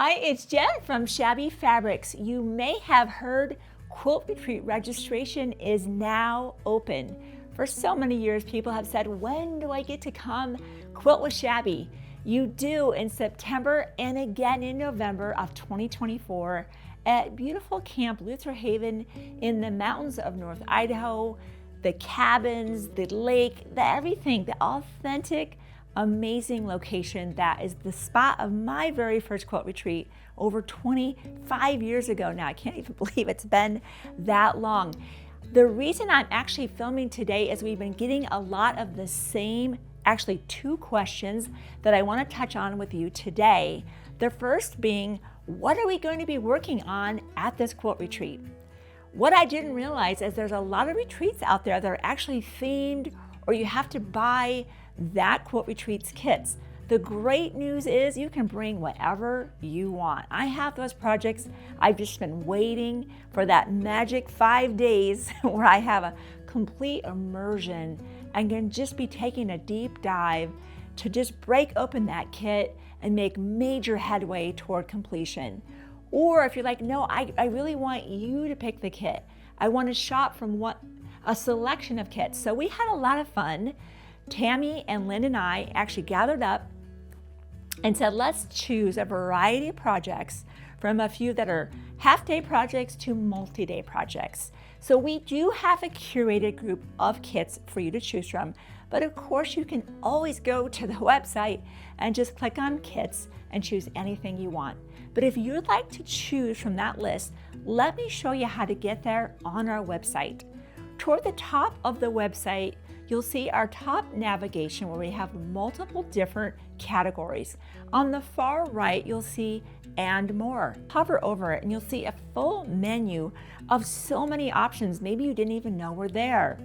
Hi, it's Jen from Shabby Fabrics. You may have heard Quilt Retreat registration is now open. For so many years, people have said, when do I get to come quilt with Shabby? You do in September and again in November of 2024 at beautiful Camp Lutherhaven in the mountains of North Idaho, the cabins, the lake, the everything, the authentic, amazing location that is the spot of my very first quilt retreat over 25 years ago now. I can't even believe it's been that long. The reason I'm actually filming today is we've been getting a lot of the same, actually two questions that I want to touch on with you today. The first being, what are we going to be working on at this quilt retreat? What I didn't realize is there's a lot of retreats out there that are actually themed, or you have to buy that Quilt Retreats kits. The great news is you can bring whatever you want. I have those projects. I've just been waiting for that magic 5 days where I have a complete immersion and can just be taking a deep dive to just break open that kit and make major headway toward completion. Or if you're like, no, I really want you to pick the kit. I want to shop from a selection of kits. So we had a lot of fun. Tammy and Lynn and I actually gathered up and said, let's choose a variety of projects from a few that are half-day projects to multi-day projects. So we do have a curated group of kits for you to choose from, but of course you can always go to the website and just click on kits and choose anything you want. But if you'd like to choose from that list, let me show you how to get there on our website. Toward the top of the website, you'll see our top navigation where we have multiple different categories. On the far right, you'll see and more. Hover over it and you'll see a full menu of so many options maybe you didn't even know were there.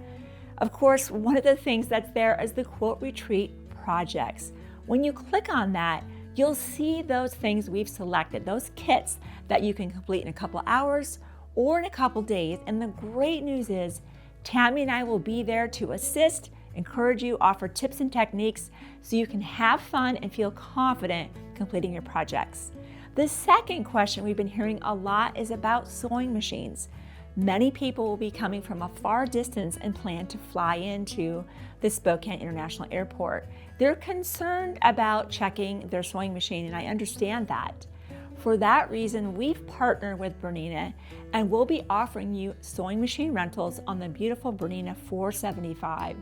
Of course, one of the things that's there is the Quilt Retreat projects. When you click on that, you'll see those things we've selected, those kits that you can complete in a couple hours or in a couple days. And the great news is Tammy and I will be there to assist, encourage you, offer tips and techniques so you can have fun and feel confident completing your projects. The second question we've been hearing a lot is about sewing machines. Many people will be coming from a far distance and plan to fly into the Spokane International Airport. They're concerned about checking their sewing machine, and I understand that. For that reason, we've partnered with Bernina and we'll be offering you sewing machine rentals on the beautiful Bernina 475.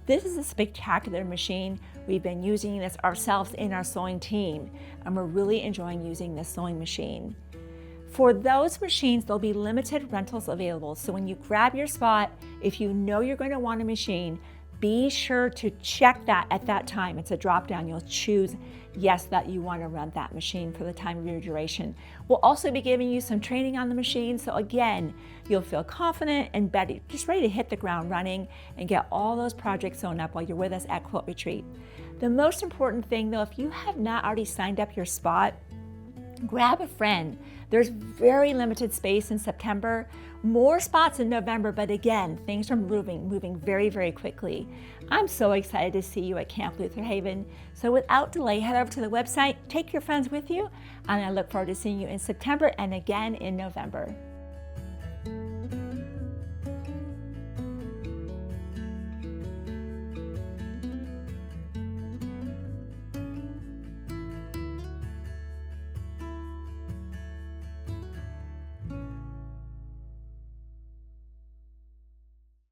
This is a spectacular machine. We've been using this ourselves in our sewing team, and we're really enjoying using this sewing machine. For those machines, there'll be limited rentals available. So when you grab your spot, if you know you're going to want a machine, be sure to check that at that time. It's a drop down. You'll choose yes that you want to rent that machine for the time of your duration. We'll also be giving you some training on the machine. So again, you'll feel confident and just ready to hit the ground running and get all those projects sewn up while you're with us at Quilt Retreat. The most important thing though, if you have not already signed up your spot, grab a friend. There's very limited space in September, more spots in November, but again, things are moving very, very quickly. I'm so excited to see you at Camp Lutherhaven. So without delay, head over to the website, take your friends with you, and I look forward to seeing you in September and again in November.